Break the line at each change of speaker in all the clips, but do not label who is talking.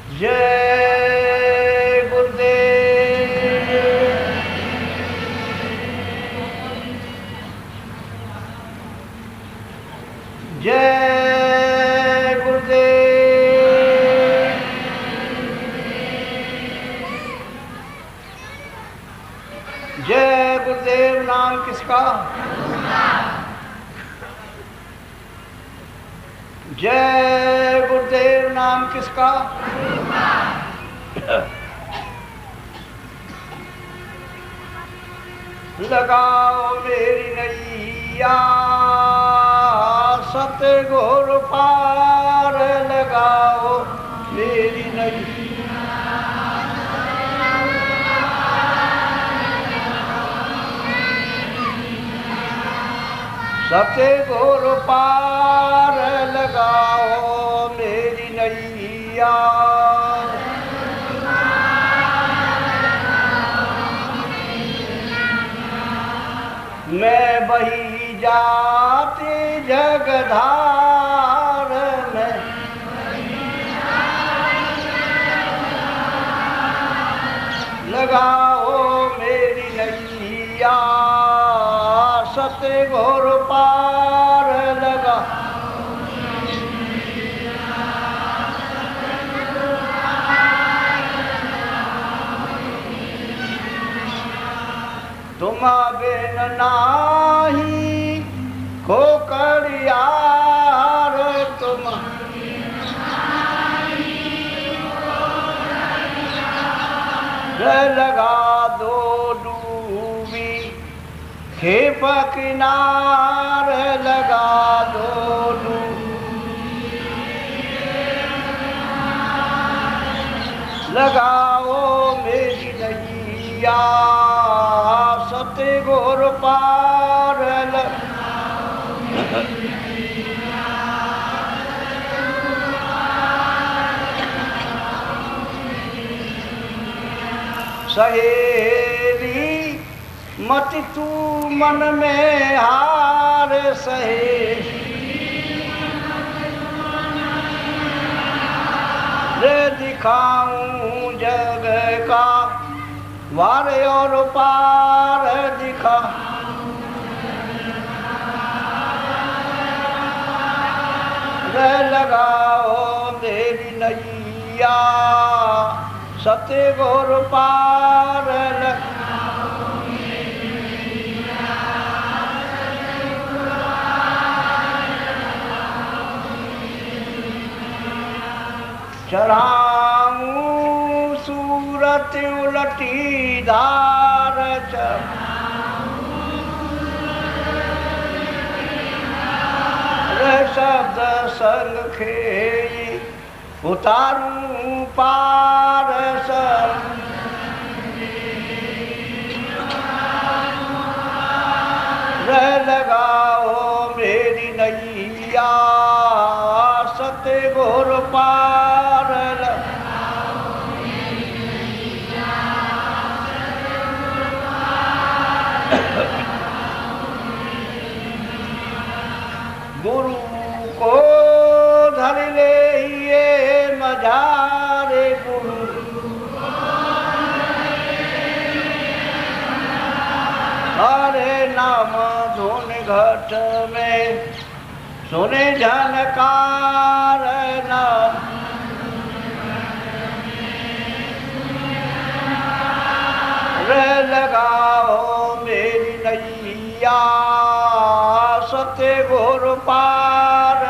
जय गुरुदेव। जय गुरुदेव। जय गुरुदेव। नाम किसका? जय गुरुदेव। नाम किसका? लगाओ मेरी नैया सतगुरु पार, लगाओ मेरी नैया। सतगुरु पार, लगाओ मेरी नैया। मैं बही जाती जगधार में, लगाओ मेरी नैया सतगुरु पार, लगा। तुम बिन नाही को करियार, तुम लगा दो डूबी खेप किनार, लगा दो लगाओ मेरी नैया सतगुरु पार, सहेली मत तू मन में हार, रे दिखाऊं जग का वार और पार, दिखा रे लगाओ मेरी नैया सतगुरु पार, चढ़ाऊं सूरत उलटी धार, शब्द संग खेली उतारूं पार, लगाओ मेरी नैया सतगुरु पार, गुरु को धर ले ये मझारे, गुरु हरे नाम धुन घट में सुने झनकार, नाम रे लगाओ मेरी नैया सतगुरु पार,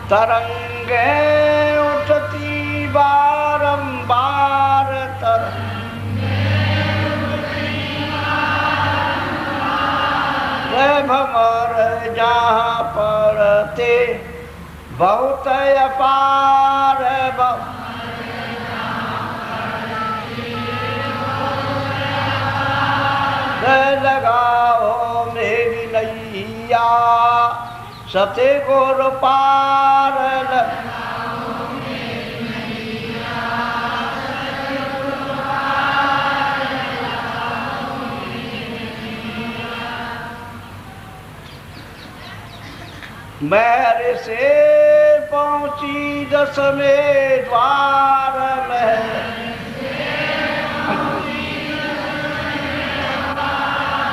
तरंगे उठती बारंबार, भमर जहाँ पड़ते बहुत अपार, लगाओ मेरी नैया सतगुरु पार, मेरे से पहुंची दसवें द्वार में,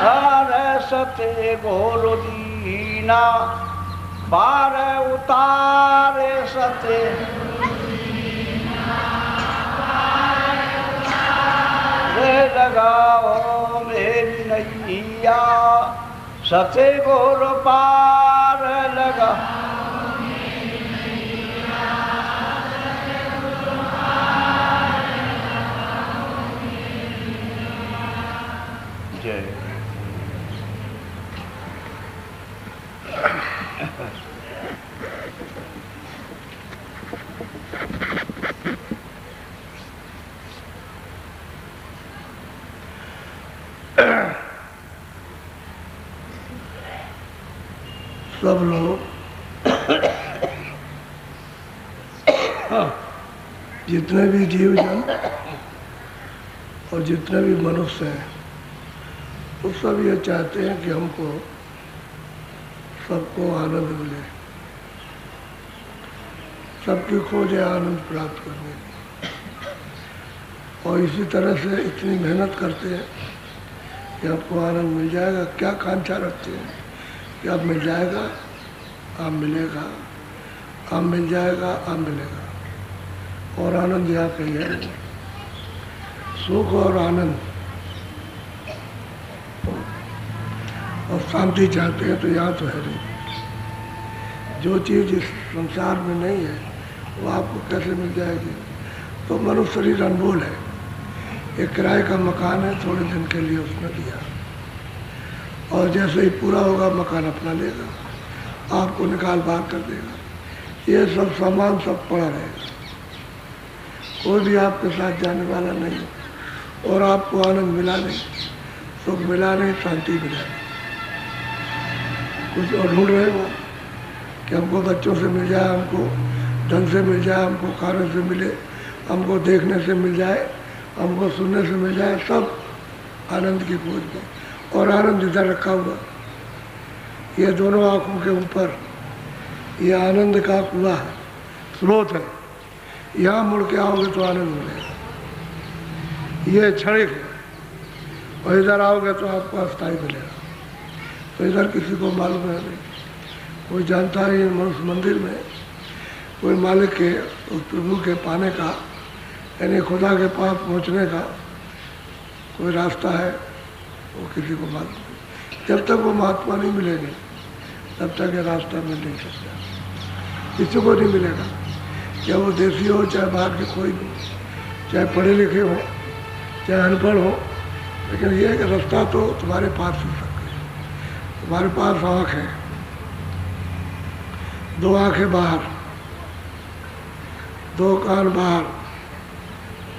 अरे सते गोरु दीना बार उतारे सते, रे लगाओ मेरी नैया सते गोरु पार लगा। जय
सब लोग जितने भी जीव जन और जितने भी मनुष्य हैं वो सब ये चाहते हैं कि हमको सबको आनंद मिले, सबकी खोज है आनंद प्राप्त करने की। और इसी तरह से इतनी मेहनत करते हैं कि आपको आनंद मिल जाएगा। क्या कांक्षा रखते हैं कि अब मिल जाएगा, अब मिलेगा, अब मिल जाएगा, अब मिलेगा। और आनंद यहाँ पे है, सुख और आनंद और शांति चाहते हैं तो यहाँ तो है नहीं। जो चीज़ इस संसार में नहीं है वो आपको कैसे मिल जाएगी। तो मनुष्य शरीर अनमोल है, एक किराए का मकान है, थोड़े दिन के लिए उसने दिया और जैसे ही पूरा होगा मकान अपना लेगा, आपको निकाल बाहर कर देगा। ये सब सामान सब पड़ा रहेगा, कोई भी आपके साथ जाने वाला नहीं और आपको आनंद मिला नहीं, सुख मिला नहीं, शांति मिला नहीं। कुछ और ढूंढ रहे हो कि हमको बच्चों से मिल जाए, हमको धन से मिल जाए, हमको खाने से मिले, हमको देखने से मिल जाए, हमको सुनने से मिल जाए, सब आनंद की खोज में। और आनंद इधर रखा हुआ, ये दोनों आँखों के ऊपर ये आनंद का कुआं है, स्रोत है। यहाँ मुड़ के आओगे तो आनंद मिलेगा, ये क्षणिक है। और इधर आओगे तो आपको अस्थायी मिलेगा। तो इधर किसी को मालूम है नहीं, कोई जानता है मनुष्य मंदिर में कोई मालिक के उस प्रभु के पाने का यानी खुदा के पास पहुँचने का कोई रास्ता है, वो किसी को मालूम नहीं। जब तक वो महात्मा नहीं मिलेंगे तब तक ये रास्ता मिल नहीं सकता, किसी को नहीं मिलेगा। चाहे वो देसी हो, चाहे बाहर के कोई भी, चाहे पढ़े लिखे हो, चाहे अनपढ़ हो, लेकिन ये कि रास्ता तो तुम्हारे पास ही सकते। तुम्हारे पास आँख है, दो आँखें बाहर, दो कान बाहर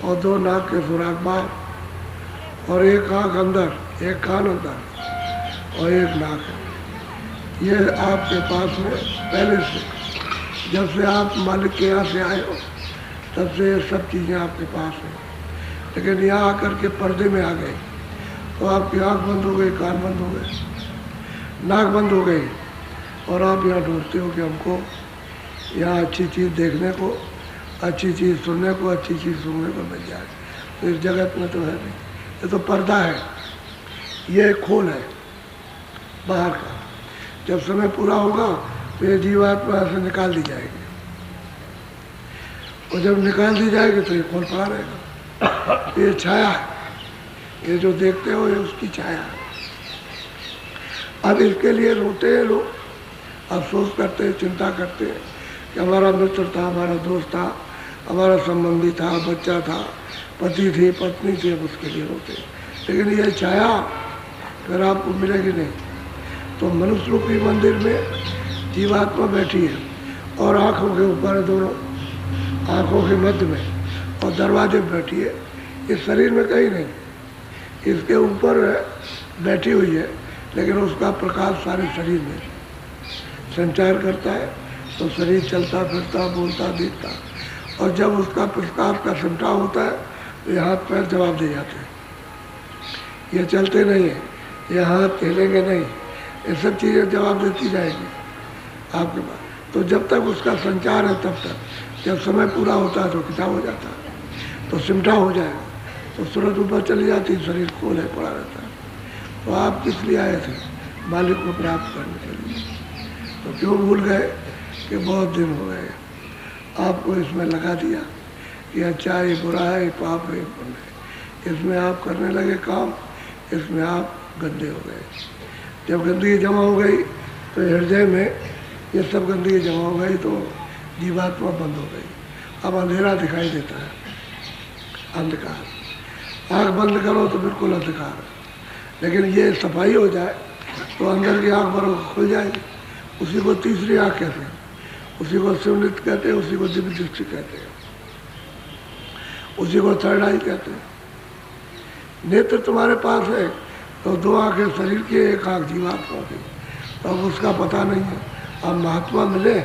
और दो नाक के सुराख बाहर और एक आँख अंदर, एक कान अंदर और एक नाक है। ये आपके पास में पहले से, जब से आप मालिक के यहाँ से आए हो तब से ये सब चीज़ें आपके पास हैं। लेकिन यहाँ आकर के पर्दे में आ गए तो आपकी आँख बंद हो गई, कान बंद हो गए, नाक बंद हो गई और आप यहाँ ढूंढते हो कि हमको यहाँ अच्छी चीज़ देखने को, अच्छी चीज़ सुनने को, अच्छी चीज़ सुनने को मिल जाए। तो इस जगत में तो है नहीं, ये तो पर्दा है, ये खोल है बाहर का। जब समय पूरा होगा तो ये जीवात्मा से निकाल दी जाएगी और जब निकाल दी जाएगी तो ये खोल पड़ा रहेगा। ये छाया है, ये जो देखते हो ये उसकी छाया है। अब इसके लिए रोते हैं लोग, अफसोस करते हैं, चिंता करते हैं कि हमारा मित्र था, हमारा दोस्त था, हमारा संबंधी था, बच्चा था, पति थी, पत्नी थी, अब उसके लिए रोते हैं। लेकिन ये छाया फिर आपको मिलेगी नहीं। तो मनुष्य रूपी मंदिर में जीवात्मा बैठी है और आँखों के ऊपर है, दोनों आँखों के मध्य में, और दरवाजे पर बैठी है। इस शरीर में कहीं नहीं, इसके ऊपर बैठी हुई है, लेकिन उसका प्रकाश सारे शरीर में संचार करता है। तो शरीर चलता फिरता, बोलता, दिखता। और जब उसका प्रकाश का सिमटाव होता है तो ये हाथ पैर जवाब दे जाते हैं। ये चलते नहीं हैं, ये हाथ हिलेंगे नहीं, ये सब चीज़ें जवाब देती जाएगी। आपके पास। तो जब तक उसका संचार है तब तक, जब समय पूरा होता है तो खिंचाव हो जाता है, तो सिमटा हो जाएगा, तो सूरत ऊपर चली जाती, शरीर खोल है पड़ा रहता है। तो आप किस लिए आए थे? मालिक को प्राप्त करने के लिए। तो क्यों भूल गए कि बहुत दिन हो गए, आपको इसमें लगा दिया कि अच्छा ये बुरा है, ये पाप है, ये पुण्य है, इसमें आप करने लगे काम, इसमें आप गंदे हो गए। जब गंदगी जमा हो गई तो हृदय में ये सब गंदगी जमा हो गई, तो जीवात्मा बंद हो गई। अब अंधेरा दिखाई देता है, अंधकार। आँख बंद करो तो बिल्कुल अंधकार है, लेकिन ये सफाई हो जाए तो अंदर की आँख बरोबर खुल जाएगी। उसी को तीसरी आँख कहते हैं, उसी को शिवनित कहते हैं, उसी को दिव्य दृष्टि कहते हैं, उसी को थर्ड आई कहते हैं। नेत्र तुम्हारे पास है तो दो आँखें शरीर की, एक आँख जीवात्मा की, तो अब उसका पता नहीं है। अब महात्मा मिले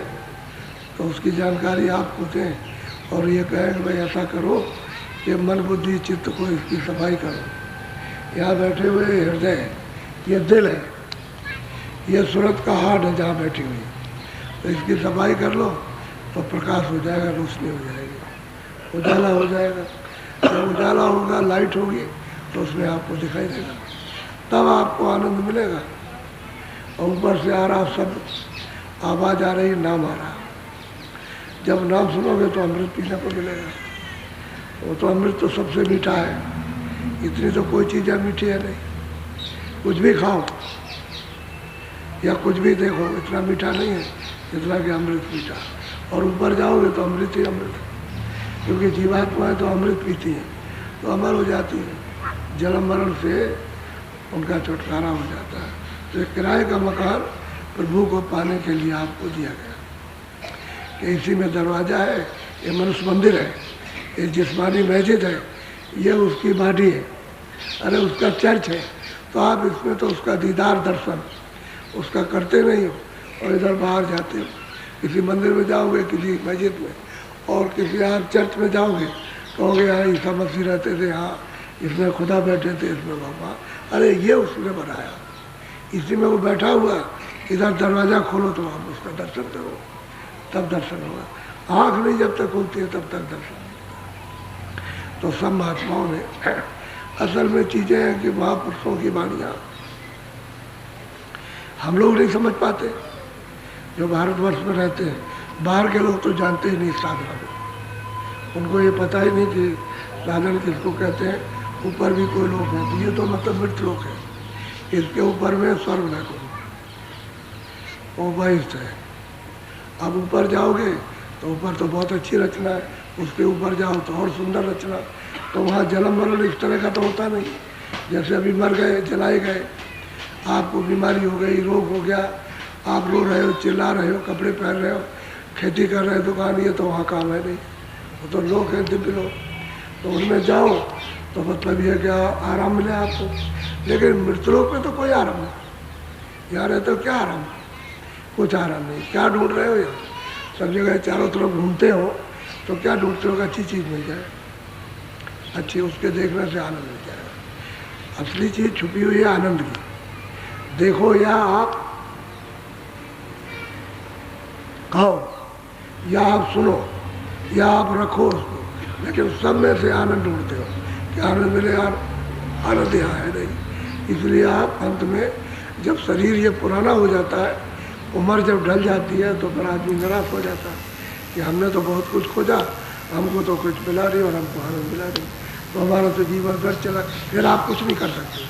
तो उसकी जानकारी आपको दें और ये कहें कि भाई ऐसा करो कि मन बुद्धि चित्त को इसकी सफाई करो। यहाँ बैठे हुए हृदय, ये दिल है, ये सूरत का हार्ट है जहाँ बैठी हुई, तो इसकी सफाई कर लो तो प्रकाश हो जाएगा, रोशनी हो जाएगी, उजाला हो जाएगा। जब उजाला होगा, लाइट होगी, तो उसमें आपको दिखाई देगा, तब आपको आनंद मिलेगा। और ऊपर से आ रहा शब्द, आवाज़ आ रही, नाम आ रहा। जब नाम सुनोगे तो अमृत पीने को मिलेगा। वो तो अमृत तो सबसे मीठा है, इतनी तो कोई चीज़ मीठी है नहीं। कुछ भी खाओ या कुछ भी देखो, इतना मीठा नहीं है जितना कि अमृत मीठा। और ऊपर जाओगे तो अमृत ही अमृत है, क्योंकि जीवात्माएँ तो अमृत पीती हैं तो अमर हो जाती है, जन्म मरण से उनका छुटकारा हो जाता है। तो किराए का मकान प्रभु को पाने के लिए आपको दिया गया कि इसी में दरवाज़ा है, ये मनुष्य मंदिर है, ये जिस्मानी मस्जिद है, ये उसकी बाडी है, अरे उसका चर्च है। तो आप इसमें तो उसका दीदार दर्शन उसका करते नहीं हो, और इधर बाहर जाते हो, किसी मंदिर में जाओगे, किसी मस्जिद में, और किसी आप चर्च में जाओगे, कहोगे यहाँ ईसा मसीह रहते थे, हाँ इसमें खुदा बैठे थे, इसमें बाबा, अरे ये उसने बनाया, इसी में वो बैठा हुआ। इधर दरवाज़ा खोलो तो आप उसका दर्शन करो, तब दर्शन होगा। आँख नहीं जब तक खुलती है तब तक दर्शन नहीं। तो सब महात्माओं ने, असल में चीज़ें हैं कि महापुरुषों की वाणियाँ हम लोग नहीं समझ पाते, जो भारतवर्ष में रहते हैं। बाहर के लोग तो जानते ही नहीं साधना को, उनको ये पता ही नहीं कि साधन किसको कहते हैं। ऊपर भी कोई लोग हैं, तो ये तो मतलब मृत लोग हैं, इसके ऊपर में स्वर्ग न को वो बहिष्ठ है। अब ऊपर जाओगे तो ऊपर तो बहुत अच्छी रचना है, उसके ऊपर जाओ तो और सुंदर रचना। तो वहाँ जन्म मरण इस तरह का तो होता नहीं। जैसे अभी मर गए, जलाए गए, आपको बीमारी हो गई, रोग हो गया, आप रो रहे हो, चिल्ला रहे हो, कपड़े पहन रहे हो, खेती कर रहे हो, दुकान, ये तो वहाँ काम है नहीं, वो तो लोग हैं, दिव्य लोग। तो उनमें जाओ तो मतलब ये क्या आराम मिले आपको। लेकिन मृतलोक में तो कोई आराम नहीं, यहाँ रहते हो क्या आराम, कुछ आराम नहीं। क्या ढूंढ रहे हो यहाँ, सब जगह चारों तरफ घूमते हो तो क्या ढूंढते हो, अच्छी चीज़ मिल जाए, अच्छी, उसके देखने से आनंद मिल जाएगा। असली चीज़ छुपी हुई है आनंद की, देखो या आप खाओ, या आप सुनो, या आप रखो उसको, लेकिन सब में से आनंद ढूंढते हो कि आनंद मिले। यार आनंद यहाँ है नहीं, इसलिए आप अंत में जब शरीर ये पुराना हो जाता है, उम्र जब ढल जाती है, तो फिर आदमी निराश हो जाता है कि हमने तो बहुत कुछ खोजा, हमको तो कुछ मिला नहीं और हमको आनंद मिला नहीं, तो हमारा तो जीवन व्यर्थ चला। फिर आप कुछ नहीं कर सकते।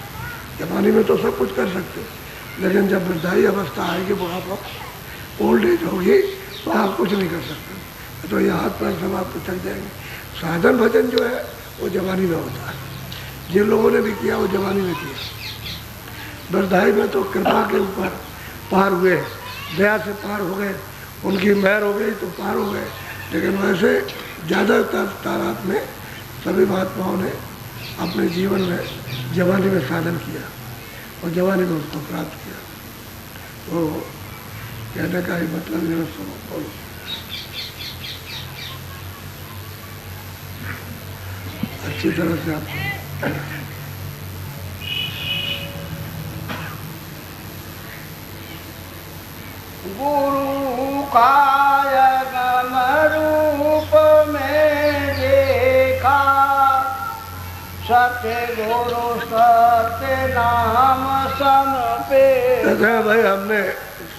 जवानी में तो सब कुछ कर सकते, लेकिन जब वृद्धाई अवस्था आएगी, बुढ़ापा, ओल्ड एज होगी, तो आप कुछ नहीं कर सकते। तो ये हाथ पैर सब आपको थक जाएंगे। साधन भजन जो है वो जवानी में होता है, जिन लोगों ने भी किया वो जवानी में किया। वृद्धाई में तो कृपा के ऊपर पार हुए, दया से पार हो गए, उनकी मेहर हो गई तो पार हो गए। लेकिन वैसे ज़्यादातर तादाद में सभी महात्माओं ने अपने जीवन में जवानी में साधन किया और जवानी में उसको प्राप्त किया। तो कहने का ही मतलब ये सुनो, बोलो। अच्छी तरह से आप
गुरु कायगम रूप में देखा, सत्य गुरु सत्य नाम सम पे।
कहते भाई हमने,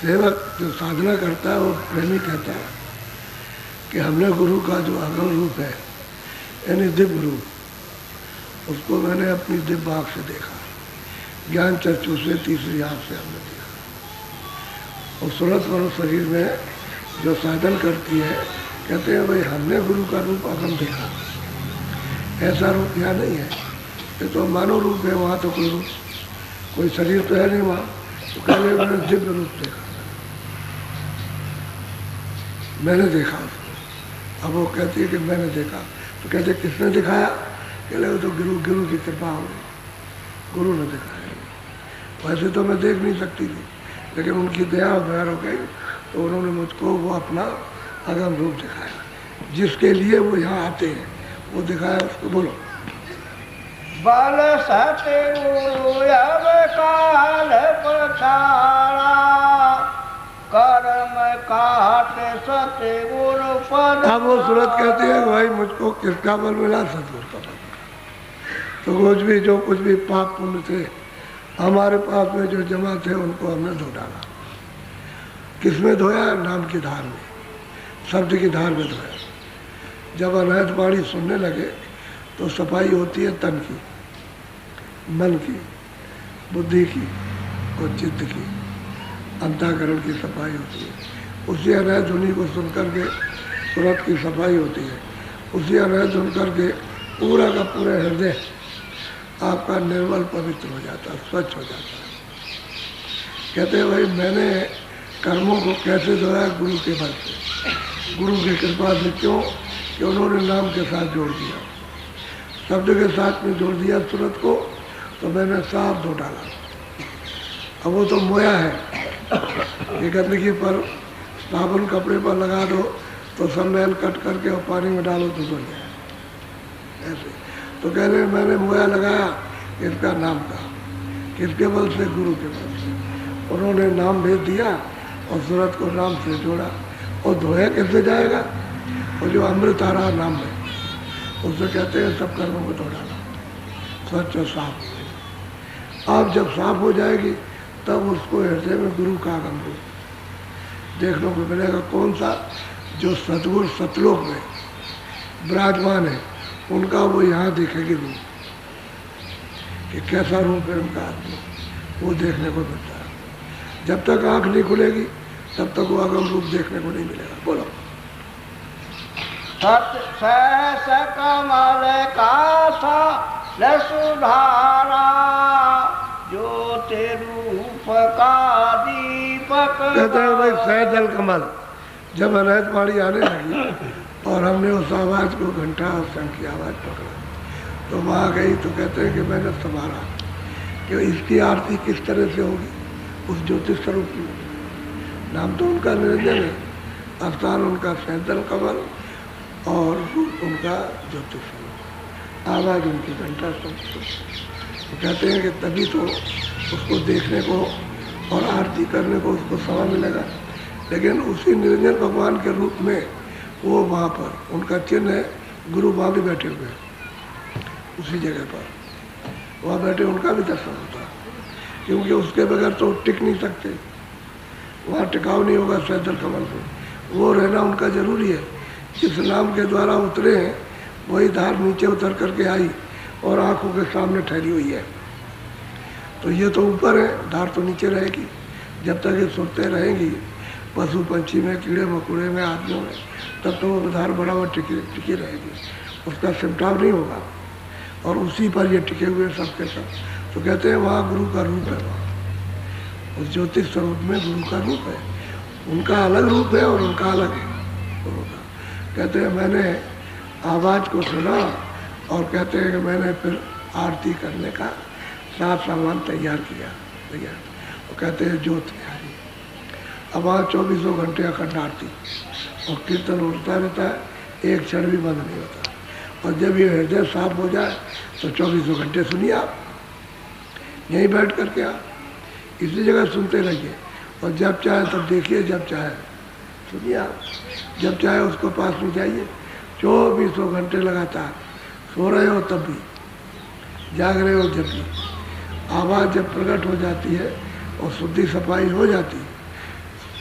सेवक जो साधना करता है वो प्रेमी कहता है कि हमने गुरु का जो आगम रूप है यानी दिव्य रूप, उसको मैंने अपनी दिव्य आँख से देखा, ज्ञान चक्षु से, तीसरी आँख से हमने देखा। और सूरत मनो शरीर में जो साधन करती है, कहते हैं भाई हमने गुरु का रूप आगम देखा, ऐसा रूप यहाँ नहीं है, ये तो मानव रूप है, वहाँ तो कोई रूप, कोई शरीर तो है नहीं वहाँ। तो कहने मैंने दिव्य रूप देखा, मैंने देखा उसको। अब वो कहती है कि मैंने देखा, तो कहते किसने दिखाया? कहले वो तो गुरु की कृपा हो गई, गुरु ने दिखाया। वैसे तो मैं देख नहीं सकती थी, लेकिन उनकी दया बयार हो गई, तो उन्होंने मुझको वो अपना आगम रूप दिखाया, जिसके लिए वो यहाँ आते हैं वो दिखाया उसको। बोलो।
बल सत्य अब काल पछाड़ा, कर्म काट सत्य गुरु पद।
अब वो सूरत कहती है कि भाई मुझको किसका बल मिला? सतगुरु का बल। तो कुछ भी पाप पुण्य थे हमारे पाप में जो जमा थे, उनको हमने धो डाला। किसमें धोया? नाम की धार में, शब्द की धार में धोया। जब अनहद वाणी सुनने लगे तो सफाई होती है तन की, मन की, बुद्धि की और चित्त की, अंतःकरण की सफाई होती है। उसी अनहद ध्वनि को सुनकर के सूरत की सफाई होती है। उसी अनहद सुन करके पूरा का पूरा हृदय आपका निर्मल पवित्र हो जाता है, स्वच्छ हो जाता है। कहते हैं भाई मैंने कर्मों को कैसे धोया? गुरु के बल से, गुरु की कृपा से। क्यों? कि उन्होंने नाम के साथ जोड़ दिया, शब्द के साथ में जोड़ दिया सूरत को, तो मैंने साफ धो डाला। अब वो तो मोया है, ये गंदगी पर साबुन कपड़े पर लगा दो तो सब मैल कट करके और पानी में डालो तो धुल जाए ऐसे। तो कह रहे मैंने मोया लगाया इसका नाम का, किसके बल से? गुरु के बल से। उन्होंने नाम भेज दिया और सूरत को नाम से जोड़ा। और धोया कैसे जाएगा? और जो अमृत आ रहा नाम में, उससे कहते हैं सब कर्मों को धो डाला, स्वच्छ और साफ। आप जब साफ हो जाएगी तब उसको हृदय में गुरु का आगम रूप देखने को मिलेगा। कौन सा? जो सतगुरु सतलोक में विराजमान है, उनका वो यहाँ देखेगी रूप, कि कैसा रूप है उनका आत्मा, वो देखने को मिलता है। जब तक आँख नहीं खुलेगी तब तक वो आगम रूप देखने को नहीं मिलेगा। बोलो।
सत्य सहस कमल का सा सुधारा, ज्योति रूप का दीपक।
कहते हैं भाई सहजल कमल। जब अनहद वाणी आने लगी और हमने उस आवाज़ को, घंटा और शंख की आवाज़ पकड़ा, तो वहाँ गई तो कहते हैं कि मैंने संभाला कि इसकी आरती किस तरह से होगी। उस ज्योतिष स्वरूप की, नाम तो उनका निरंजन है, स्थान उनका सहजल कमल और रूप उनका ज्योतिष स्वरूप, आवाज़ उनकी घंटा शंख। तो कहते हैं कि तभी तो उसको देखने को और आरती करने को उसको समय मिलेगा। लेकिन उसी निरंजन भगवान के रूप में वो वहाँ पर उनका चिन्ह है, गुरु वहाँ भी बैठे हुए हैं, उसी जगह पर वहाँ बैठे उनका भी दर्शन होता है। क्योंकि उसके बगैर तो टिक नहीं सकते, वहाँ टिकाव नहीं होगा सहजल कमल पे, वो रहना उनका जरूरी है। जिस नाम के द्वारा उतरे हैं वही धार नीचे उतर करके आई और आंखों के सामने ठहरी हुई है। तो ये तो ऊपर है, धार तो नीचे रहेगी। जब तक ये सुनते रहेंगी पशु पंछी में, कीड़े मकोड़े में, आदमियों में, तब तो वो धार बराबर टिकी रहेगी, उसका सिमटाव नहीं होगा। और उसी पर ये टिके हुए सबके सब। तो कहते हैं वहाँ गुरु का रूप है, वहाँ उस ज्योतिष स्वरूप में गुरु का रूप है। उनका अलग रूप है और उनका अलग है गुरु का। कहते हैं मैंने आवाज़ को सुना और कहते हैं कि मैंने फिर आरती करने का साफ सामान तैयार किया। और कहते हैं ज्योत में आई। अब वहाँ 24 घंटे अखंड आरती और कीर्तन उठता रहता है, एक क्षण भी बंद नहीं होता। और जब ये हृदय साफ हो जाए तो 24 घंटे सुनिए आप, यहीं बैठ करके आप इसी जगह सुनते रहिए। और जब चाहे तब देखिए, जब चाहे सुनिए आप, जब चाहे उसको पास में जाइए, 24 घंटे लगातार, सो रहे हो तब भी, जाग रहे हो जब भी, आवाज़ जब प्रकट हो जाती है और शुद्धि सफाई हो जाती है,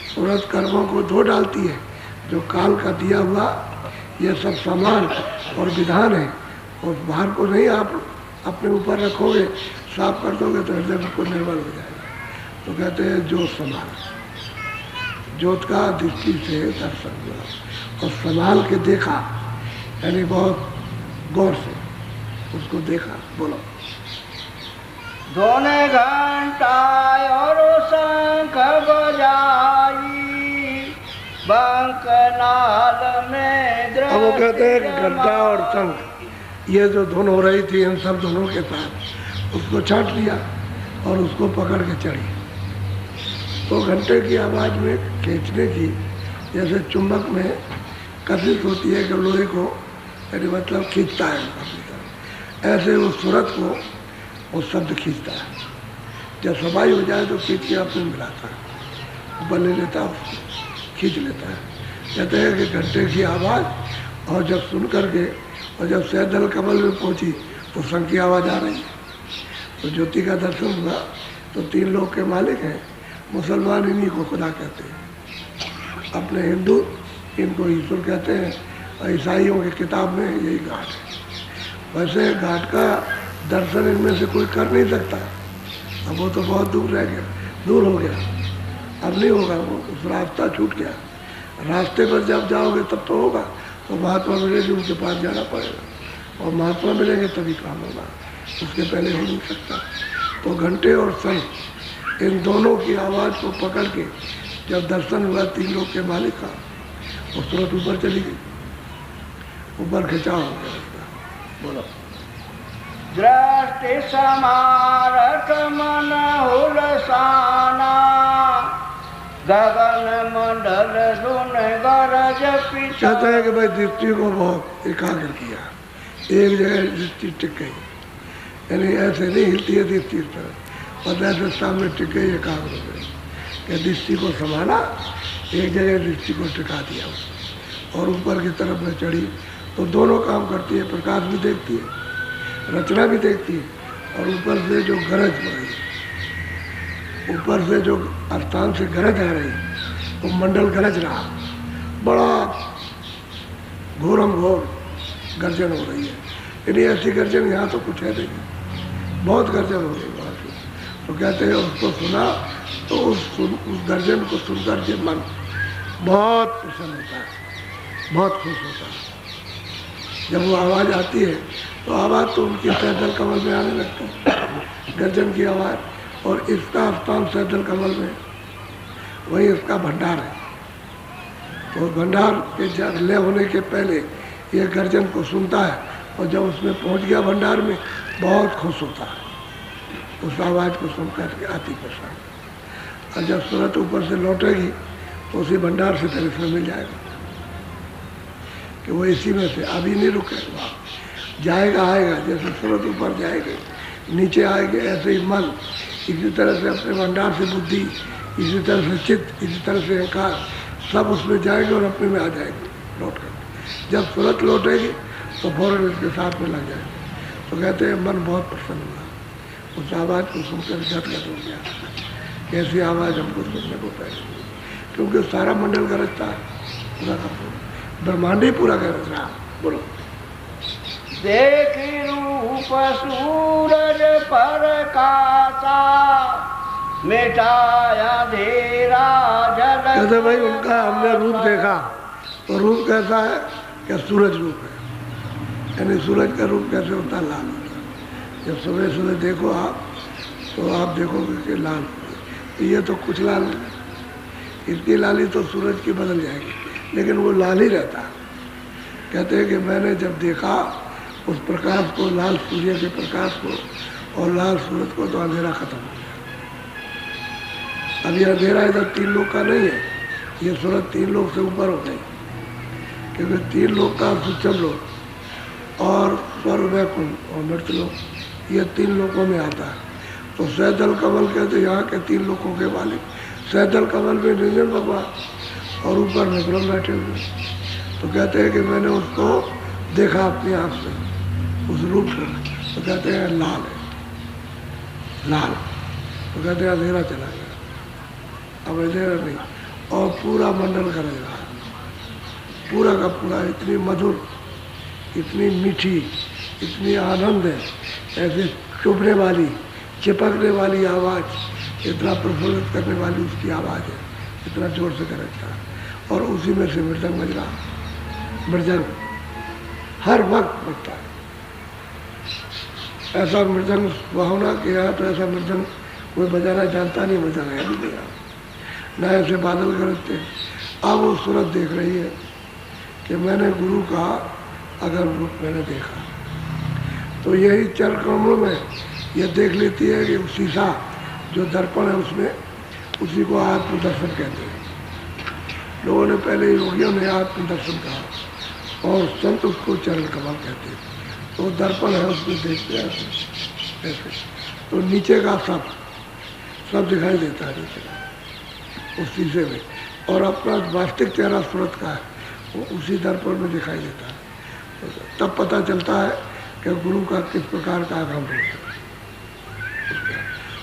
सूरत कर्मों को धो डालती है। जो काल का दिया हुआ ये सब सामान और विधान है, और बाहर को नहीं आप अपने ऊपर रखोगे, साफ कर दोगे तो हृदय बिल्कुल निर्मल हो जाएगा। तो कहते हैं ज्योत समान, ज्योत का दृष्टि से दर्शन हुआ और संभाल के देखा, यानी बहुत गौर से उसको देखा। बोलो।
दोने घंटा और शंख बजाई, बंकनाद में
अब वो कहते हैं घंटा और शंख, ये जो धुन हो रही थी इन सब धुनों के साथ उसको छाट लिया और उसको पकड़ के चढ़ी। तो घंटे की आवाज़ में खींचने की, जैसे चुंबक में कशिश होती है कि लोहे को, यानी मतलब खींचता है अपनी तरफ, ऐसे उस सूरत को वो शब्द खींचता है। जब सफाई हो जाए तो खींच के अपने मिलाता है, ऊपर ले लेता है, खींच लेता है। कहते हैं कि घंटे की आवाज़, और जब सुन करके और जब सैदल कमल में पहुंची तो शंख की आवाज़ आ रही है। तो ज्योति का दर्शन हुआ। तो 3 लोक के मालिक हैं, मुसलमान इन्हीं को खुदा कहते हैं, अपने हिंदू इनको ईश्वर कहते हैं, और ईसाइयों की किताब में यही घाट है। वैसे घाट का दर्शन इनमें से कोई कर नहीं सकता, अब वो तो बहुत दूर रह गया, दूर हो गया, अब नहीं होगा, वो उस रास्ता छूट गया। रास्ते पर जब जाओगे तब तो होगा, तो महात्मा मिलेंगे उनके पास जाना पड़ेगा, और महात्मा मिलेंगे तभी काम होगा, उसके पहले हो नहीं सकता। तो घंटे और शंख इन दोनों की आवाज़ को पकड़ के जब दर्शन हुआ 3 लोक के मालिक का, वो तुरंत ऊपर चली गई, ऊपर खिंचाव हो गया उसका। बोलो।
दृष्टि समारठ मन हुलसाना, गगन मंडल धुन गरज पिछा।
कहते हैं कि भाई दृष्टि को बहुत एकाग्र किया, एक जगह दृष्टि टिक गई, यानी ऐसे नहीं हिलती है दृष्टि इस तरह, और ऐसे सामने टिक गई, एकाग्र हो गई। कि दृष्टि को संभाला, एक जगह दृष्टि को टिका दिया और ऊपर की तरफ में चढ़ी। तो दोनों काम करती है, प्रकाश भी देखती है, रचना भी देखती है, और ऊपर से जो गरज हो रही है, ऊपर से जो स्थान से गरज आ रही है, तो मंडल गरज रहा, बड़ा घोरम घोर गर्जन हो रही है। यानी ऐसी गर्जन यहाँ तो कुछ है नहीं, बहुत गर्जन हो रही है वहाँ से। तो कहते हैं उसको सुना, तो उस गर्जन को सुनकर के मन बहुत प्रसन्न होता है, बहुत खुश होता है। जब वो आवाज़ आती है तो आवाज़ तो उनकी सैदल कमल में आने लगती है, गर्जन की आवाज़। और इसका स्थान सैदल कमल में, वही इसका भंडार है। तो भंडार के लय होने के पहले ये गर्जन को सुनता है, और जब उसमें पहुंच गया भंडार में, बहुत खुश होता है उस आवाज़ को सुनकर के अति प्रसन्न। और जब सूरत ऊपर से लौटेगी तो उसी भंडार से फिर इसमें मिल जाएगा कि वो इसी में से अभी नहीं रुकेगा, जाएगा आएगा। जैसे सूरत ऊपर जाएगी, नीचे आएंगे, ऐसे ही मन इसी तरह से अपने भंडार से बुद्धि, इसी तरह से चित्त, इसी तरह से अहंकार, सब उसमें जाएंगे और अपने में आ जाएंगे लौट कर। जब सूरत लौटेगी तो फौरन इसके साथ में लग जाएंगे। तो कहते हैं मन बहुत प्रसन्न हुआ, उस आवाज़ को सुनकर गदगद हो गया। कैसी आवाज़ हमको सुनने को पहले, क्योंकि सारा मंडल गरजता है, पूरा का पूरा ब्रह्मांड ही पूरा गरज रहा। बोलो।
देखी रूप सूरज पर कासा, मिटाया अंधेरा जल।
कहते भाई उनका हमने रूप देखा, तो रूप कैसा है कि सूरज रूप है, यानी सूरज का रूप कैसे होता है, लाल होता है। जब सुबह सुबह देखो आप, तो आप देखोगे कि लाल, तो ये तो कुछ लाल नहीं, इसकी लाली तो सूरज की बदल जाएगी, लेकिन वो लाल ही रहता है। कहते हैं कि मैंने जब देखा उस प्रकाश को, लाल सूर्य के प्रकाश को और लाल सूरज को, तो अंधेरा खत्म हो गया। अब ये अंधेरा इधर 3 लोक का नहीं है, ये सूरज 3 लोक से ऊपर हो गई, क्योंकि 3 लोक का सूचम लोक और स्वर्ग वैकुंठ और मृत लोक, ये 3 लोकों में आता है। तो सैदल कमल कहते यहाँ के 3 लोकों के मालिक। सैदल कमल में निरंजन भगवान, और ऊपर विक्रम बैठे हुए। तो कहते हैं कि मैंने उसको देखा अपनी आँख से, उस रूप को। तो कहते हैं लाल है, लाल। तो कहते हैं अंधेरा चला गया, अब अंधेरा नहीं, और पूरा मंडल गरज रहा है, पूरा का पूरा। इतनी मधुर, इतनी मीठी, इतनी आनंद है, ऐसे चुभने वाली, चिपकने वाली आवाज़, इतना प्रफुल्लित करने वाली उसकी आवाज़ है, इतना जोर से गरजता है। और उसी में से मृदंग बज रहा, मृदंग हर वक्त बजता है। ऐसा मृदंग सुहावना किया, तो ऐसा मृदंग कोई बजाना जानता नहीं, बजाना है भी नहीं, ना ऐसे बादल गरजते। अब वो सूरत देख रही है कि मैंने गुरु का अगर रूप मैंने देखा। तो यही चरण कमलों में ये देख लेती है कि शीशा जो दर्पण है उसमें, उसी को आत्म दर्शन कहते हैं। लोगों ने पहले, योगियों ने आत्म दर्शन कहा, और संत उसको चरण कमल कहते हैं। तो दर्पण है, उसमें देखते हैं ऐसे, तो नीचे का सब दिखाई देता है नीचे का, उस शीशे में। और अपना वास्तविक चेहरा सूरत का है, वो उसी दर्पण में दिखाई देता है। तो तब पता चलता है कि गुरु का किस प्रकार का आगम है।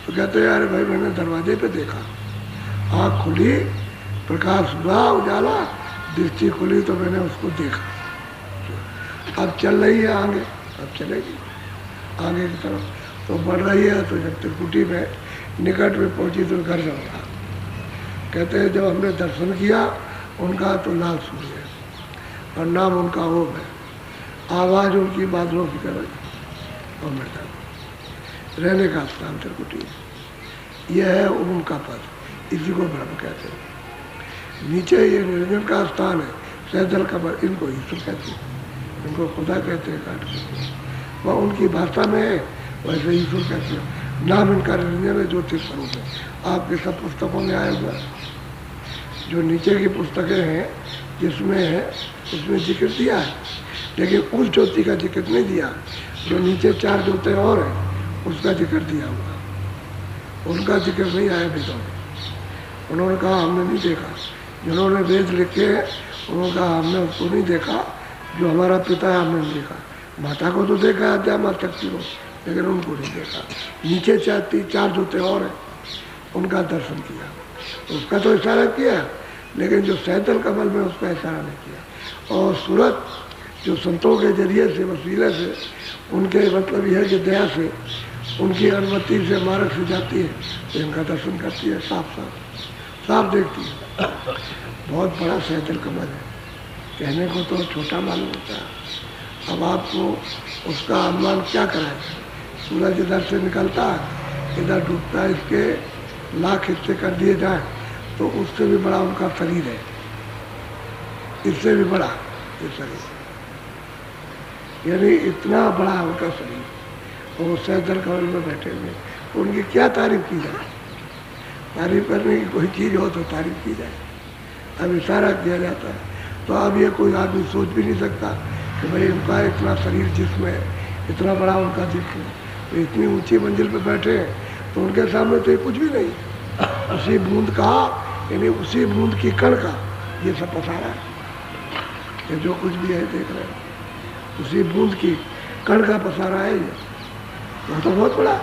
तो कहते हैं अरे भाई मैंने दरवाजे पे देखा, आँख खुली, प्रकाश हुआ, उजाला, दृष्टि खुली, तो मैंने उसको देखा। अब चल रही है आगे, अब चलेगी आगे की तरफ, तो बढ़ रही है। तो जब त्रिकुटी में निकट में पहुंची तो घर चल रहा। कहते हैं जब हमने दर्शन किया उनका, तो लाल सूर्य है, और नाम उनका ओम है, आवाज़ उनकी बादलों की तरह, और मृदंग रहने का स्थान त्रिकुटी। यह है ओम का पद, इसी को ब्रह्म कहते हैं। नीचे ये निरंजन का स्थान है, सहजल कमल, इनको ईश्वर कहते हैं, इनको खुदा कहते हैं, काट कहते हैं। वह उनकी भाषा में है, वैसे ईश्वर कहते हैं। नाम इनका निरंजन है, ज्योति स्वरूप है। आपके सब पुस्तकों में आया हुआ, जो नीचे की पुस्तकें हैं जिसमें है उसमें जिक्र दिया है, लेकिन उस ज्योति का जिक्र नहीं दिया। जो नीचे 4 ज्योति और हैं उसका जिक्र दिया हुआ, उनका जिक्र नहीं आया वेदों में। उन्होंने कहा हमने नहीं देखा, जिन्होंने वेद लिखे उन्होंने कहा हमने उसको नहीं देखा, जो हमारा पिता है हमने नहीं देखा। माता को तो देखा अद्या माता शक्ति को, लेकिन उनको नहीं देखा। नीचे 4 ज्योति और हैं, उनका दर्शन किया, उसका तो इशारा किया, लेकिन जो सहजल कमल में उसका इशारा नहीं किया। और सूरत जो संतों के जरिए से, वसीले से, उनके मतलब यह है कि दया से, उनकी अनुमति से मार्ग से जाती है, तो इनका दर्शन करती है, साफ देखती है। बहुत बड़ा सहजल कमल है, कहने को तो छोटा मालूम होता है। अब आपको उसका अनुमान क्या कराए? सूरज इधर से निकलता है, इधर डूबता है, इसके लाख हिस्से कर दिए जाए तो उससे भी बड़ा उनका शरीर है, इससे भी बड़ा ये शरीर, यानी इतना बड़ा उनका शरीर। और वो सहजल कमल में बैठे हुए, तो उनकी क्या तारीफ की जाए? तारीफ करने की कोई चीज़ हो तो तारीफ की जाए, अब इशारा किया जाता है। तो अब ये कोई आदमी सोच भी नहीं सकता कि भाई उनका इतना शरीर जिसमें इतना बड़ा उनका जिस्म, तो इतनी ऊंची मंजिल पे बैठे हैं, तो उनके सामने तो ये कुछ भी नहीं। उसी बूंद का, यानी उसी बूंद की कण का ये सब पसारा है, ये जो कुछ भी है देख रहे हैं, उसी बूंद की कण का पसारा है ये। वो तो बहुत बड़ा,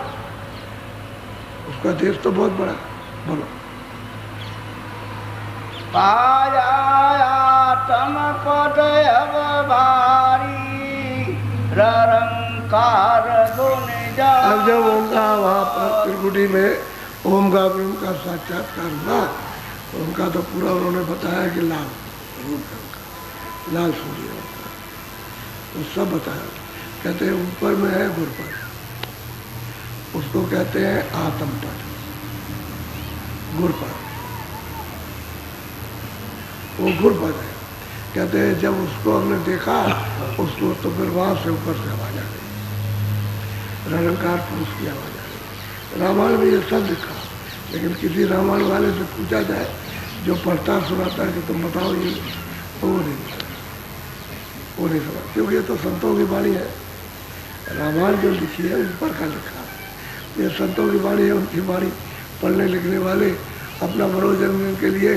उसका देश तो बहुत बड़ा। बोलो
तम पद अब भारी रंकार
अब जब उनका वहाँ पर त्रिकुटी में ओम का ब्रह्म का साक्षात्कार हुआ, तो उनका तो पूरा उन्होंने बताया कि लाल रूप है उनका, लाल सूर्य होता है, तो सब बताया। कहते हैं ऊपर में है गुरुपद, उसको कहते हैं आत्मपद, गुरुपद, वो गुरुपद है। कहते हैं जब उसको हमने देखा उसको, तो फिर वहाँ से ऊपर से आवाज आ गई, रणकार पुरुष की आवाज आ गई। रामायण में ये सब लिखा, लेकिन किसी रामायण वाले से पूछा जाए जो पढ़ता सुनाता है कि तुम बताओ ये, तो वो नहीं बताया, वो नहीं समझ, क्योंकि ये तो संतों की वाणी है। रामायण जो लिखी है ऊपर का लिखा, ये संतों की वाणी है, उनकी वाणी पढ़ने लिखने वाले अपना मनोरंजन के लिए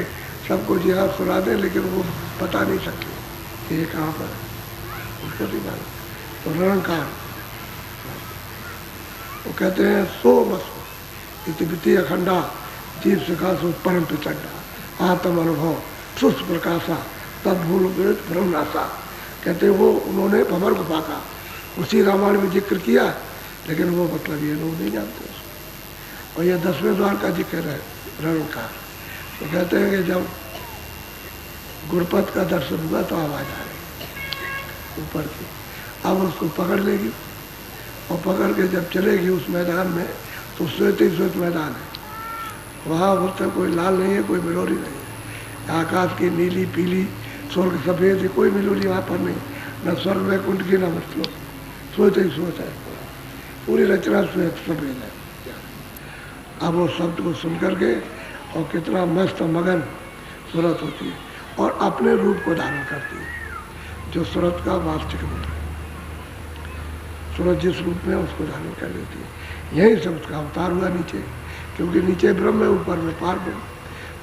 सबको जिहाद सुना दें, लेकिन वो बता नहीं सकते कि ये कहाँ पर है, उसको नहीं मालूम। तो निरंकार वो कहते हैं सो मसो इति वित्तीय अखंडा जीव शिखासु परम पिचंडा आत्म अनुभव सुस्त प्रकाशा तब भूल ब्रह्मनाशा। कहते वो उन्होंने भंवर गुफा का उसी रामायण में जिक्र किया, लेकिन वो मतलब ये लोग नहीं जानते उसको। और ये 10वें द्वार का जिक्र है निरंकार। तो कहते हैं कि जब गुरपत का दर्शन हुआ तो आवाज आ रही ऊपर की, अब उसको पकड़ लेगी और पकड़ के जब चलेगी उस मैदान में, तो श्वेत ही श्वेत मैदान है, वहाँ उससे कोई लाल नहीं है, कोई मिलोरी नहीं है। आकाश की नीली पीली स्वर्ग सफ़ेद है, कोई मिलोरी वहाँ पर नहीं, न स्वर्ग वैकुंठ की न मतलब, श्वेत ही श्वेत है, पूरी रचना श्वेत सफ़ेद है। अब वो शब्द को सुन करके और कितना मस्त मगन सूरत होती है और अपने रूप को धारण करती है, जो सूरत का वास्तविक रूप है। सूरत जिस रूप में उसको धारण कर लेती है। यहीं से उसका अवतार हुआ नीचे, क्योंकि नीचे ब्रह्म है, ऊपर में पार ब्रह्म,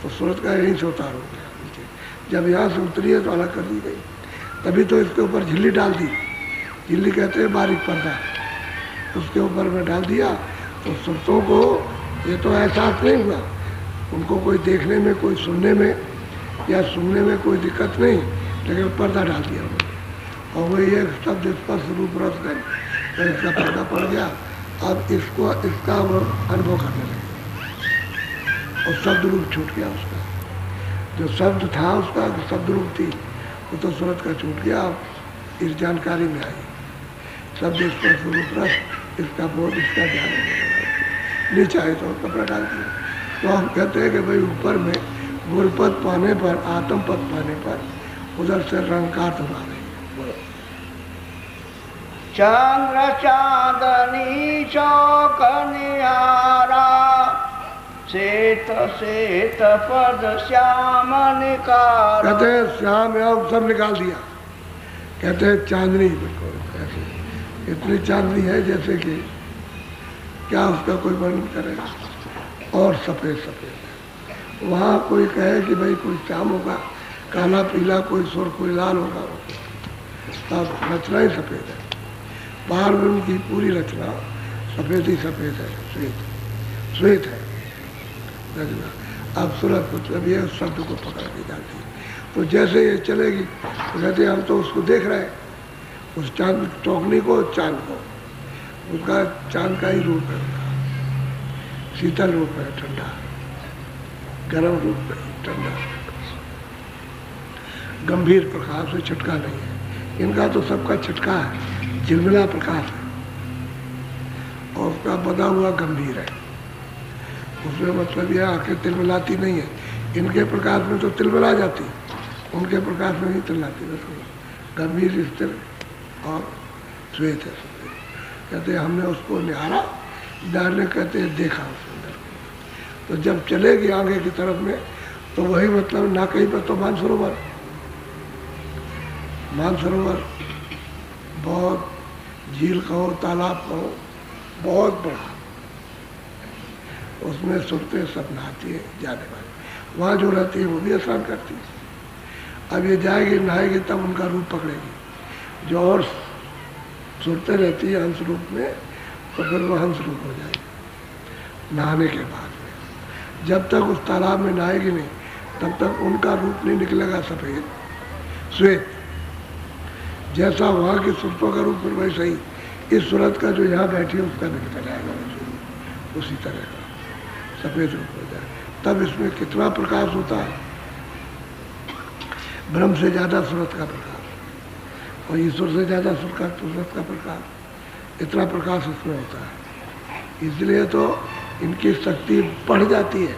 तो सूरत का यहीं से अवतार हो गया नीचे। जब यहाँ से उतरी है तो अलग कर दी गई, तभी तो इसके ऊपर झिल्ली डाल दी। झिल्ली कहते हैं बारीक पर्दा, उसके ऊपर में डाल दिया तो सूरतों को ये तो एहसास नहीं हुआ, उनको कोई देखने में, कोई सुनने में या सुनने में कोई दिक्कत नहीं, लेकिन पर्दा डाल दिया उन्होंने। और वही एक शब्द स्पर्श रूप रस गए, तो इसका पर्दा पड़ गया। अब इसका वो अनुभव करने लगे और शब्द रूप छूट गया उसका, जो शब्द था उसका शब्द रूप थी, वो तो सूरत का छूट गया। अब इस जानकारी में आई शब्द स्पर्श रूप रस, इसका बोध, इसका ध्यान नीचे आए तो कपड़ा डाल दिया। तो हम कहते हैं कि भाई ऊपर में गुरपद पाने पर, आत्म पद पाने पर उधर से रंकार तो आ रही है।
चंद्र चांदनी चौक निहारा श्वेत श्वेत पद श्याम निकार।
कहते हैं श्याम अब सब निकाल दिया। कहते हैं चांदनी, बिल्कुल ऐसे इतनी चांदनी है जैसे कि क्या उसका कोई वर्णन करेगा, और सफ़ेद सफ़ेद। वहाँ कोई कहे कि भाई कोई श्याम होगा, काला पीला, कोई सुर, कोई लाल होगा, सब रचना ही सफ़ेद है। बाहर में उनकी पूरी रचना सफ़ेद ही सफ़ेद है, श्वेत श्वेत है रचना। अब सूरत मतलब ये शब्द को पकड़ के जाती है, तो जैसे ये चलेगी तो कहते हम तो उसको देख रहे हैं, उस चांद टोकनी को, चांद को, उसका चांद का ही रूप है, शीतल रूप है, ठंडा, गर्म रूप है, ठंडा, गंभीर प्रकाश है, छटका नहीं है। इनका तो सबका छटका है, झिलमिला प्रकाश है, और उसका बना हुआ गंभीर है। उसमें मतलब यह आंखें तिलमिलाती नहीं है, इनके प्रकाश में तो तिलमिला जाती, उनके प्रकाश में नहीं तिलमिलाती, बस गंभीर स्थिर और श्वेत है। कहते हैं हमने उसको निहारा, निहारने कहते हैं देखा उसके अंदर। तो जब चलेगी आगे की तरफ में तो वही मतलब ना कहीं पर तो मानसरोवर, मानसरोवर बहुत, झील कहो, तालाब कहो, बहुत बड़ा, उसमें सुनते सब नहाती है जाने वाले, वहाँ जो रहती है वो भी स्नान करती है। अब ये जाएगी नहाएगी तब उनका रूप पकड़ेगी, जो और सुनते रहती है हंस रूप में, तो फिर वो हंस रूप हो जाएगी नहाने के बाद में। जब तक उस तालाब में नहाएगी नहीं तब तक उनका रूप नहीं निकलेगा सफ़ेद श्वेत। जैसा वहाँ की सूरतों का रूप फिर वैसा ही इस सूरत का जो यहाँ बैठी है उसका निकल जाएगा, उसी तरह का सफ़ेद रूप हो जाए। तब इसमें कितना प्रकाश होता है, ब्रह्म से ज़्यादा सूरत का प्रकाश और ईश्वर से ज़्यादा सूरत का प्रकाश, इतना प्रकाश उसमें होता है। इसलिए तो इनकी शक्ति बढ़ जाती है,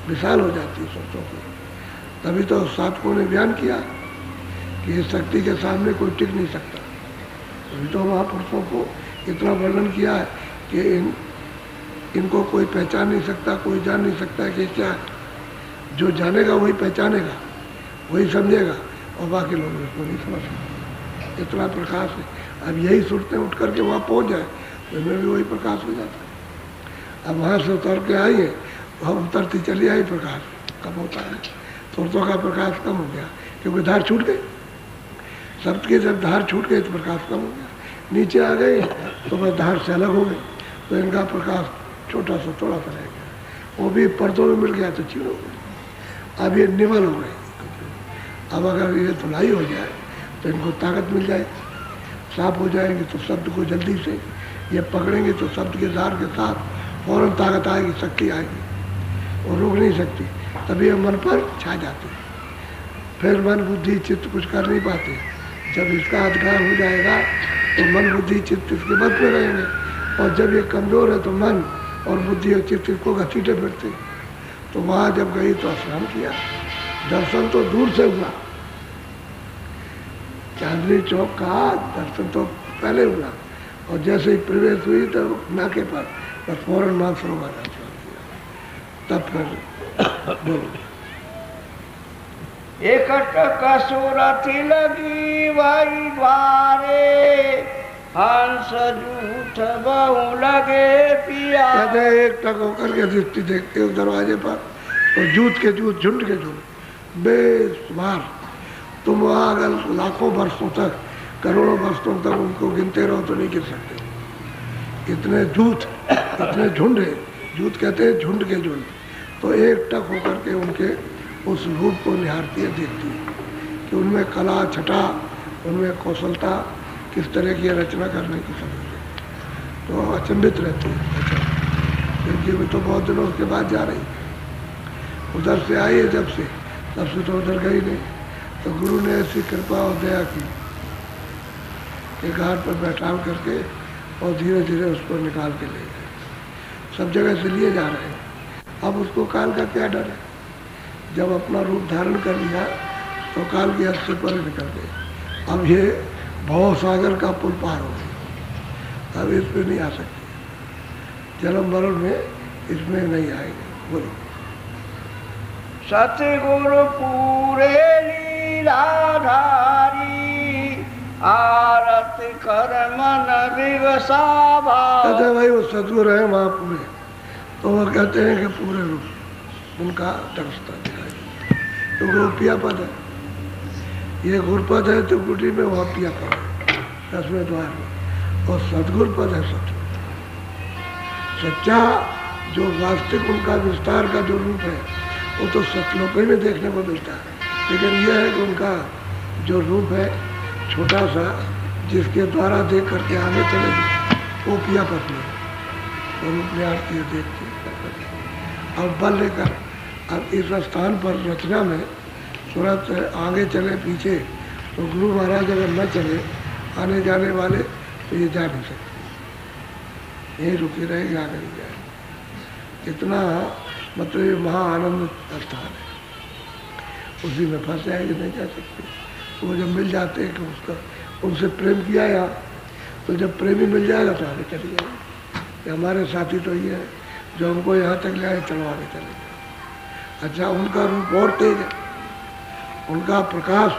विशाल हो जाती है सूरतों की। तभी तो साधकों ने बयान किया कि इस शक्ति के सामने कोई टिक नहीं सकता। तभी तो महापुरुषों को इतना वर्णन किया है कि इनको कोई पहचान नहीं सकता, कोई जान नहीं सकता कि क्या है। जो जानेगा वही पहचानेगा, वही समझेगा, और बाकी लोग इसको नहीं समझ सकते। इतना प्रकाश है। अब यही सुनते उठ करके वहाँ पहुँच जाए तो इनमें भी वही प्रकाश हो जाता है। अब वहाँ से उतर के आई है, वहाँ उतरती चली आई, प्रकाश कब होता है स्रोतों का प्रकाश कम हो गया क्योंकि धार छूट गई। शब्द की जब धार छूट गई तो प्रकाश कम हो गया, नीचे आ गई तो बस धार से अलग हो गई, तो इनका प्रकाश छोटा सा थोड़ा सा रह गया, वो भी पर्दों में मिल गया तो क्षीण हो गई। अब ये निमल हो गई। अब अगर ये धुलाई हो जाए तो इनको ताकत मिल जाएगी, साफ हो जाएंगे तो शब्द को जल्दी से ये पकड़ेंगे तो शब्द के धार के साथ फौरन ताकत आएगी, शक्ति आएगी, वो रोक नहीं सकती, तभी ये मन पर छा जाती है। फिर मन बुद्धि चित्त कुछ कर नहीं पाते। जब इसका अधिकार हो जाएगा तो मन बुद्धि चित्त इसके बद में रहेंगे, और जब ये कमज़ोर है तो मन और बुद्धि और चित्त इसको घसीटे फिरते। तो वहाँ जब गई तो स्नान किया, दर्शन तो दूर से हुआ, चांदनी चौक का दर्शन तो पहले हुआ, और जैसे ही प्रवेश हुई तो नाके पर बस फौरन मानसरोवर दर्शन किया। तब फिर बोलो
एकट कसुरति लगी वही द्वारे, हंस जूठ बहु लगे पिया।
कहते एक टक होकर के दृष्टि देखते हो दरवाजे पर तो जूत के जूत झुंड के झुंड बेशुमार, तुम वहाँ अगर लाखों वर्षों तक करोड़ों वर्षों तक उनको गिनते रहो तो नहीं गिन सकते। इतने जूत, इतने झुंड है, जूत कहते हैं झुंड के झुंड। तो एक टक होकर के उनके उस रूप को निहारती है, देखती है कि उनमें कला छटा, उनमें कौशलता किस तरह की रचना करने की समझ है, तो अचंभित रहती है। अच्छा, क्योंकि वो तो बहुत दिनों के बाद जा रही, उधर से आई है जब से, तब से तो उधर गई नहीं। तो गुरु ने ऐसी कृपा और दया की कि घाट पर बैठा करके और धीरे धीरे उसको निकाल के ले गए। सब जगह से लिए जा रहे हैं, अब उसको काल का क्या डर है। जब अपना रूप धारण कर लिया तो काल की हद से परे निकल गए। अब ये भव सागर का पुल पार हो गया, अब इस पे नहीं आ सकती, जन्म मरण में इसमें नहीं आएंगे। बोलो
सतगुरु पूरे लीलाधारी, आरत कर मन विवसा भाव।
कहते हैं भाई वो सतगुरु है वहाँ पूरे, तो वो कहते हैं कि पूरे रूप उनका दर्शता दिखाई, क्योंकि वो पिया पद है। ये गुरुपद है तो गुटी में, वहाँ पिया पद है 10वें द्वार में, और सतगुरु पद है सतगुरु। सच्चा जो वास्तविक उनका विस्तार का जो रूप है वो तो सतलोक में देखने को मिलता है, लेकिन यह है कि उनका जो रूप है छोटा सा, जिसके द्वारा देख करके आगे चले वो पिया पद में, और रूप में आती है देखती है। अब बल लेकर अब इस स्थान पर रचना में सूरत आगे चले पीछे, तो गुरु महाराज अगर न चले आने जाने वाले तो ये जा नहीं सकते, यही रुकी रहेगी, आगे नहीं जाए। इतना मतलब ये महा आनंद स्थान है, उसी में फंस जाएगी, नहीं जा सकते। वो जब मिल जाते हैं कि उसका उनसे प्रेम किया या, तो जब प्रेमी मिल जाएगा तो आगे चली जाएगी। हमारे साथी तो ये है जो हमको यहाँ तक ले आए, चलो आगे चले जाए। अच्छा, उनका रूप और तेज है, उनका प्रकाश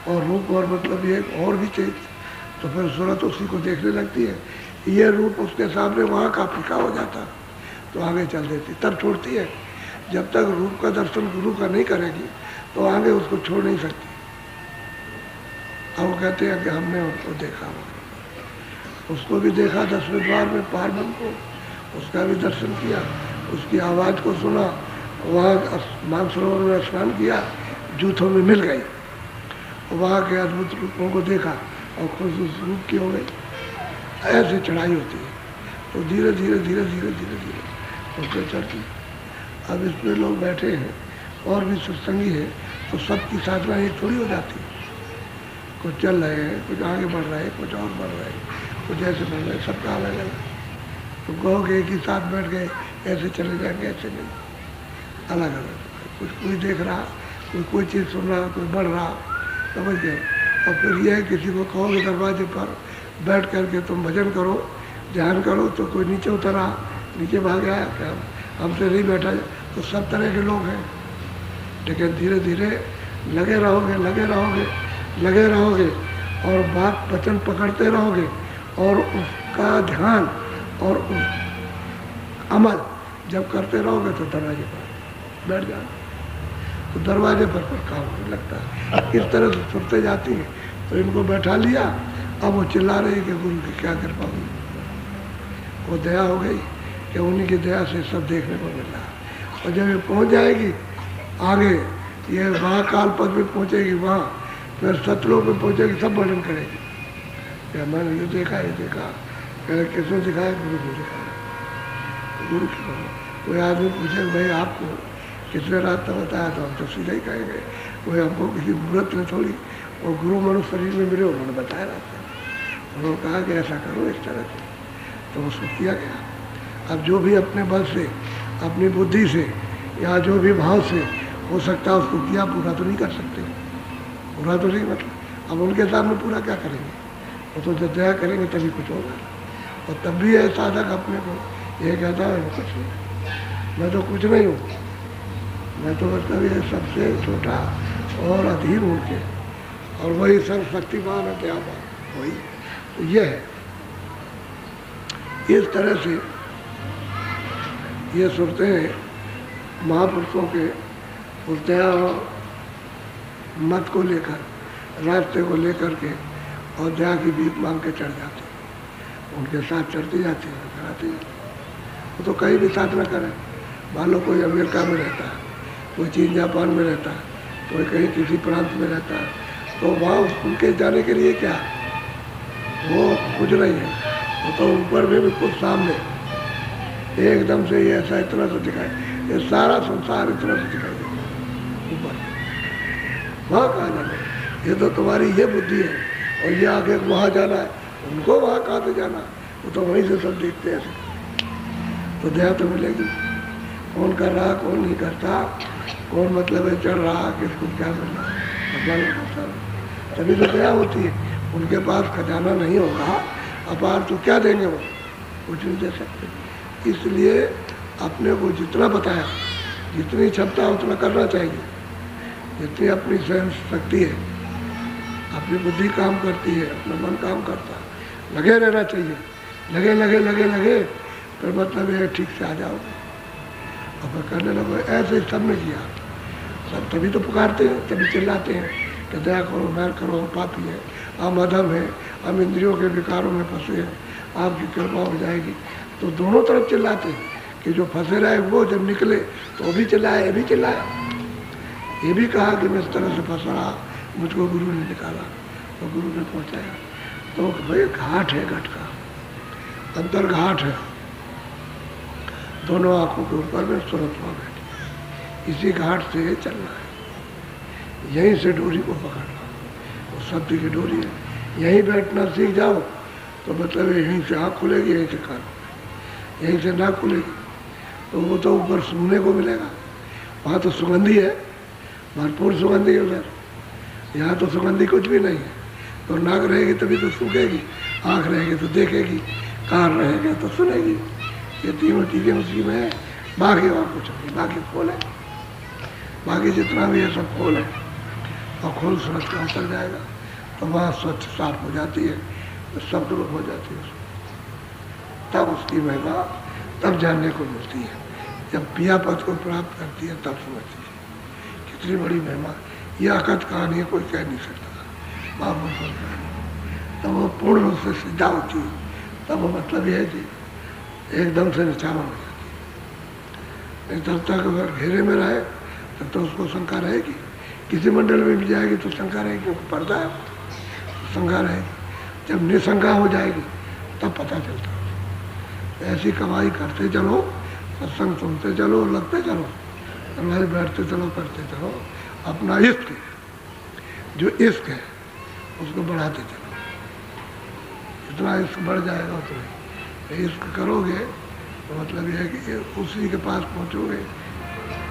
और रूप और मतलब ये और भी तेज, तो फिर सूरत उसी को देखने लगती है। ये रूप उसके सामने वहाँ का फीका हो जाता तो आगे चल देती, तब छोड़ती है। जब तक रूप का दर्शन गुरु का नहीं करेगी तो आगे उसको छोड़ नहीं सकती। अब वो कहते हैं कि हमने उसको देखा, उसको भी देखा 10वें द्वार में पारब्रह्म को, उसका भी दर्शन किया, उसकी आवाज़ को सुना, वहाँ मानसरोवर में स्नान किया, जूथों में मिल गई, वहाँ के अद्भुत रूपों को देखा और खुद उस रूप की हो गई। ऐसी चढ़ाई होती है, तो धीरे धीरे धीरे धीरे धीरे धीरे उससे चढ़ती। अब इसमें लोग बैठे हैं और भी सत्संगी है, तो सबकी साधना एक थोड़ी हो जाती है। कुछ चल रहे हैं, कुछ आगे बढ़ रहे हैं, कुछ और बढ़ रहे हैं, कुछ ऐसे बढ़ रहे हैं, सबका अलग अलग। तो कहोगे एक ही साथ बैठ गए ऐसे चले जाएंगे, ऐसे नहीं, अलग अलग। कुछ कोई देख रहा, कोई चीज़ सुन रहा, कोई बढ़ रहा, समझ गए। और फिर यह है किसी को कहोगे दरवाजे पर बैठ करके तुम भजन करो, ध्यान करो, तो कोई नीचे उतरा, नीचे भाग आया क्या हमसे नहीं बैठा, तो सब तरह के लोग हैं। लेकिन धीरे धीरे लगे रहोगे, लगे रहोगे, लगे रहोगे, और बात वचन पकड़ते रहोगे, और उसका ध्यान और उस अमल जब करते रहोगे तो दरवाजे पर बैठ जाओ। तो दरवाजे पर काम होने लगता है। इस तरह से सुनते जाती हैं। तो इनको बैठा लिया, अब वो चिल्ला रही कि गुरु की क्या कृपा हुई, वो दया हो गई कि उन्हीं की दया से सब देखने को मिल रहा। और जब ये पहुंच जाएगी आगे, ये वहाँ काल पद में पहुँचेगी, वहाँ फिर सतलोक में पहुँचेगी, सब वर्णन करेगी क्या मैंने ये देखा, ये देखा। पहले किसने दिखाया? गुरु को दिखाया। गुरु की बात। कोई आदमी पूछे भाई आपको कितने रास्ता बताया, तो हम तो सीधा ही कहेंगे कोई हमको किसी मुहूर्त में थोड़ी, और गुरु मनुष्य शरीर में मिले, उन्होंने बताया रास्ता। उन्होंने कहा कि ऐसा करो इस तरह से, तो उसको किया गया। अब जो भी अपने बल से, अपनी बुद्धि से, या जो भी भाव से हो सकता है उसको किया, पूरा तो नहीं कर सकते, पूरा तो नहीं। मतलब अब उनके सामने पूरा क्या करेंगे, वो तो जब दया करेंगे तभी कुछ होगा। और तब भी है साधक अपने को ये कहता है कुछ नहीं, मैं तो कुछ नहीं हूँ, मैं तो मतलब ये सबसे छोटा और अधीन उनके, और वही सर्वशक्तिमान है, दयावान वही। तो ये है, इस तरह से ये सुनते हैं महापुरुषों के उस दया मत को लेकर, रास्ते को लेकर के, और दया की भीख मांग के चढ़ जाते हैं, उनके साथ चढ़ती जाती है, कराती है। वो तो कहीं भी साधना करें, मान लो कोई अमेरिका में रहता है, कोई चीन जापान में रहता है, कोई कहीं किसी प्रांत में रहता है, तो वहाँ उनके जाने के लिए क्या, वो कुछ नहीं है, वो तो ऊपर में बिल्कुल सामने एकदम से ये ऐसा इतना से दिखाई, ये सारा संसार इतना से दिखाई देता है ऊपर। वहाँ कहाँ जाना है, ये तो तुम्हारी ये बुद्धि है, और ये आगे वहाँ जाना है, उनको वहाँ कहाँ से जाना, वो तो वहीं से सब देखते हैं ऐसे। तो दया तो मिलेगी, कौन कर रहा, कौन नहीं करता, कौन मतलब है चढ़ रहा, किसको क्या करना, मतलब नहीं करता, तभी तो दया होती है। उनके पास खजाना नहीं होगा अपार, तो क्या देंगे वो, कुछ नहीं दे सकते। इसलिए अपने को जितना बताया, जितनी क्षमता उतना करना चाहिए, जितनी अपनी सहन शक्ति है, अपनी बुद्धि काम करती है, अपना मन काम करता है, लगे रहना चाहिए, लगे लगे लगे लगे, फिर मतलब ये ठीक से आ जाओगे, और फिर करने लगो। ऐसे सबने किया, सब तभी तो पुकारते हैं, तभी चिल्लाते हैं कि दया करो, मैर करो, हम पापी हैं, हम अधम हैं, हम इंद्रियों के विकारों में फंसे हैं, आपकी कृपा हो जाएगी। तो दोनों तरफ चिल्लाते हैं कि जो फंसे रहे वो जब निकले तो वो भी चिल्लाए, ये भी चिल्लाया, ये भी कहा कि मैं इस तरह से फंस रहा, मुझको गुरु ने निकाला, तो गुरु ने पहुँचाया। तो भाई घाट है, घट का अंतर घाट है, दोनों आँखों के ऊपर में सुरत्मा बैठी, इसी घाट से चलना है, यहीं से डोरी को पकड़ना, वो शब्द की डोरी है। यहीं बैठना सीख जाओ तो मतलब यहीं से आँख खुलेगी, यहीं से कान, यहीं से नाक खुलेगी, तो वो तो ऊपर सूंघने को मिलेगा। वहाँ तो सुगंधी है, भरपूर सुगंधी है उधर, यहाँ तो सुगंधी कुछ भी नहीं है। तो नाक रहेगी तभी तो सूखेगी, आँख रहेगी तो देखेगी, कान रहेगा तो सुनेगी, ये तीनों चीज़ें उसी में है। बाकी और कुछ नहीं, बाकी खोल है, बाकी जितना भी है सब खोल है, और खोल समझ कर उतर जाएगा तो वहाँ स्वच्छ साफ हो जाती है, तो सब दूर हो जाती है, तब उसकी महिमा तब जानने को मिलती है। जब पिया पद को प्राप्त करती है तब समझती है कितनी बड़ी महिमा। ये अकथ कहानी है, कोई कह नहीं सकता महापुरुषों की कहानी। तब वो पूर्ण रूप से सिद्धा होती है, तब वो मतलब यह है कि एकदम से निचावन हो जाती है। जब तक अगर घेरे में रहे तब तो उसको शंका रहेगी, किसी मंडल में भी जाएगी तो शंका रहेगी, क्योंकि पर्दा है, शंका रहेगी। जब निशंका हो जाएगी तब पता चलता है। ऐसी कमाई करते चलो, सत्संग सुनते चलो, लगते चलो, हमारे बैठते चलो, करते चलो, अपना इश्क, जो इश्क है उसको बढ़ाते चलो, जितना इश्क बढ़ जाएगा उतना। इश्क करोगे तो मतलब यह है कि उसी के पास पहुंचोगे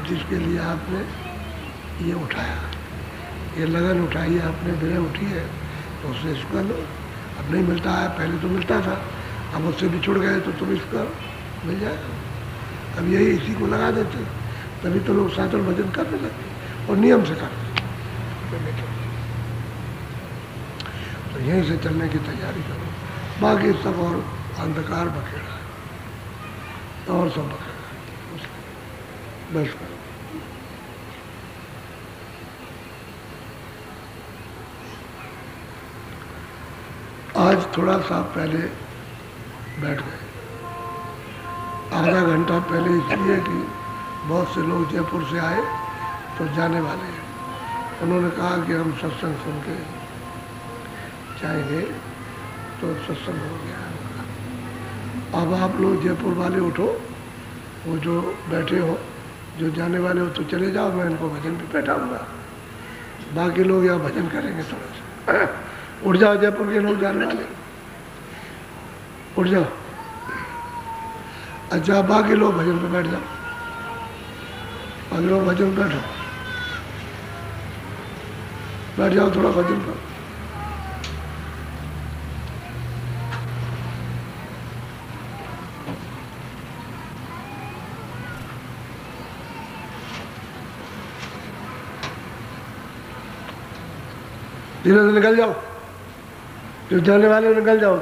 जिसके लिए आपने ये उठाया, ये लगन उठाई है, आपने बिना उठी है, तो उससे इश्क कर लो। अब नहीं मिलता है, पहले तो मिलता था, अब उससे बिछुड़ गए तो तुम इसका मिल जाएगा। अब यही इसी को लगा देते, तभी तो लोग साधन भजन करने लगते और नियम से करते। तो यहीं से चलने की तैयारी करो, बाकी सब और अंधकार बखेड़ा है और सब बखेड़ा है, बस करो। थोड़ा सा पहले बैठ गए, आधा घंटा पहले, इसलिए कि बहुत से लोग जयपुर से आए तो जाने वाले हैं। उन्होंने कहा कि हम सत्संग सुन के जाएंगे, तो सत्संग हो गया। अब आप लोग जयपुर वाले उठो, वो जो बैठे हो, जो जाने वाले हो तो चले जाओ, मैं इनको भजन पे बैठाऊंगा, बाकी लोग यहाँ भजन करेंगे थोड़ा सा। उठ जाओ जयपुर के लोग जाने वाले, उठ जाओ। अच्छा, बाकी लोग भजन पे बैठ जाओ, बाकी लोग भजन पे बैठो, बैठ जाओ थोड़ा भजन पर। धीरे से निकल जाओ, जो जाने वाले निकल जाओ।